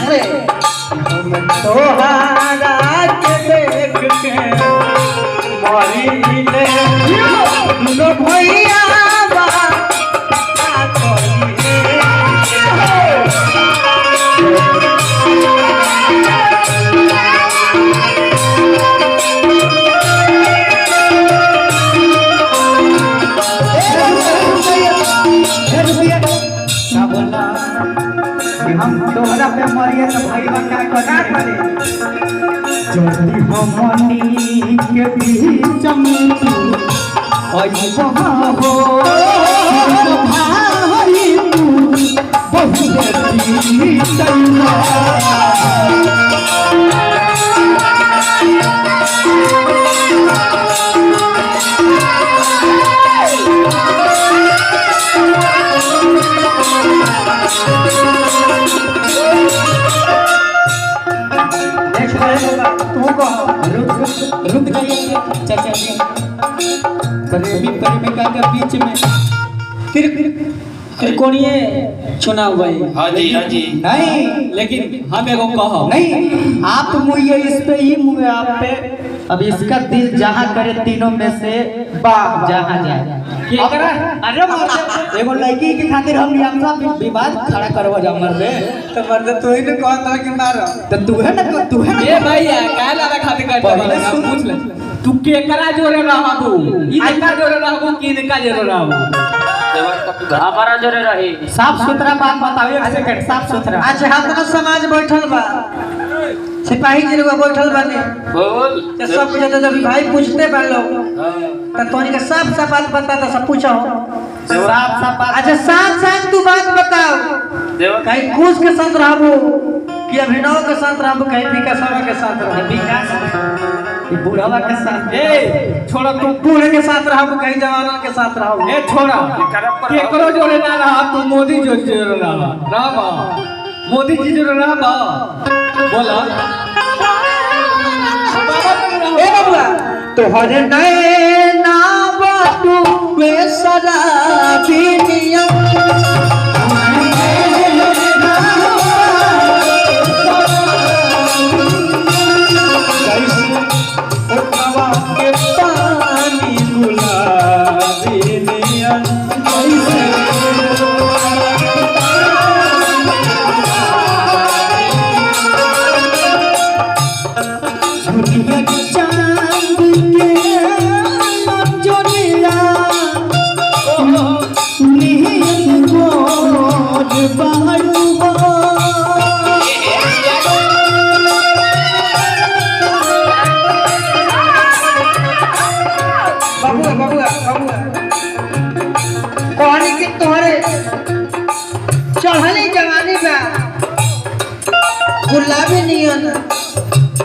से तोहारा के देख के मरीले दुनो भैया बा हम तोहरा पे मरिए तो भैया क्या करे जल्दी हमनी के बीच में तू ऐसा हो भाई तू बहुत रुक जाइए चाचा जी प्रेमी प्रेमिका के बीच में त्रिकोणीय चुनाव हुआ है। हाँ जी नहीं लेकिन हम एगो कहो नहीं आप मुझे इस पे ही मुझे आप पे अब इसका दिल जहाँ करे तीनों में से बाप जहाँ जाए अरे एगो लड़की के खातिर हम यहाँ विवाद खड़ा करवा जा मर्दे तो मर्दे तू ही ने कहता कि मारो तो तू है ना ए भैया काहे लाला खातिर कहता पूछ ले तू केकरा जोरे रहबू ई केकरा जोरे रहबू कि इनका जोरे रहबू हमारा जोरे रही साफ सुथरा बात बताओ एक सेकंड साफ सुथरा अच्छा हमरा समाज बैठल बा सिपाही जी लोग बैठल बाने बोल तो सब कुछ जब भाई पूछते बा लोग तो तोनी के साफ साफ बात बता तो सब पूछो साफ साफ बात अच्छा साफ तू बात बताओ कहीं घूस के साथ रहबू कि अभिनव के साथ रहबू कहीं विकास के साथ रहबू विकास ये बूढ़ावा के साथ ए छोड़ा तू बूढ़े के साथ रहबू कहीं जवान के साथ रहबू ए छोड़ा केकरो जोड़े ना रह तू मोदी जोड़े रहबा मोदी जी जोड़े रहबा बोला ए बाबूआ तोहरे नैना बाटू वे शराबी नियम चढ़ली जवानी बा गुलाबी नियन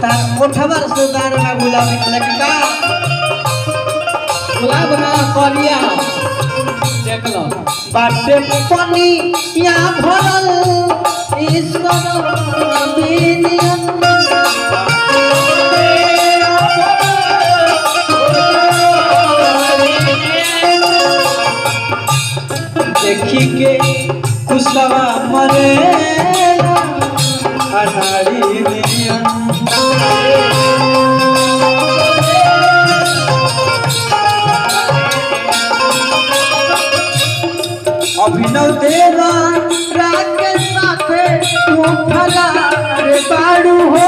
तार ओठवा सुदार ना गुलाबी लड़का गुलाब ना करिया देख लो बाटे पानी या भरल ईश्वर बिनियन देखी के कुशवा मरे अनाड़ी नियन अभिनव देवा राग के साथे तू भला रे बाड़ू हो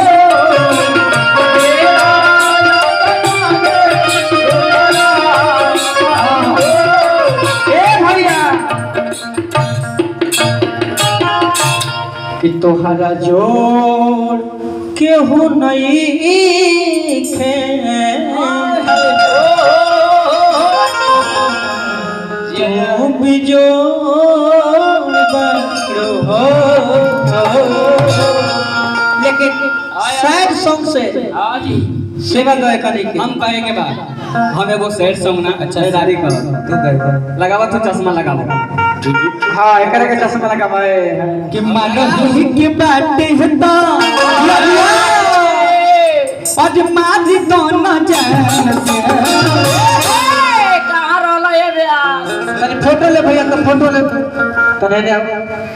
कि तोहरा जोड़ केहू नहीं खे लेकिन सैड सॉन्ग से सेवा गए करे के हम कहे के बाद हम एगो सैड सॉन्ग ना अच्छा शादी करो तू गए लगावा तो चश्मा लगावा हां एकरे के चश्मा लगावा कि मानो की बाटे हता आज माजी तो न जान से कहां रहला ए बे तनी फोटो ले भैया तो फोटो ले तने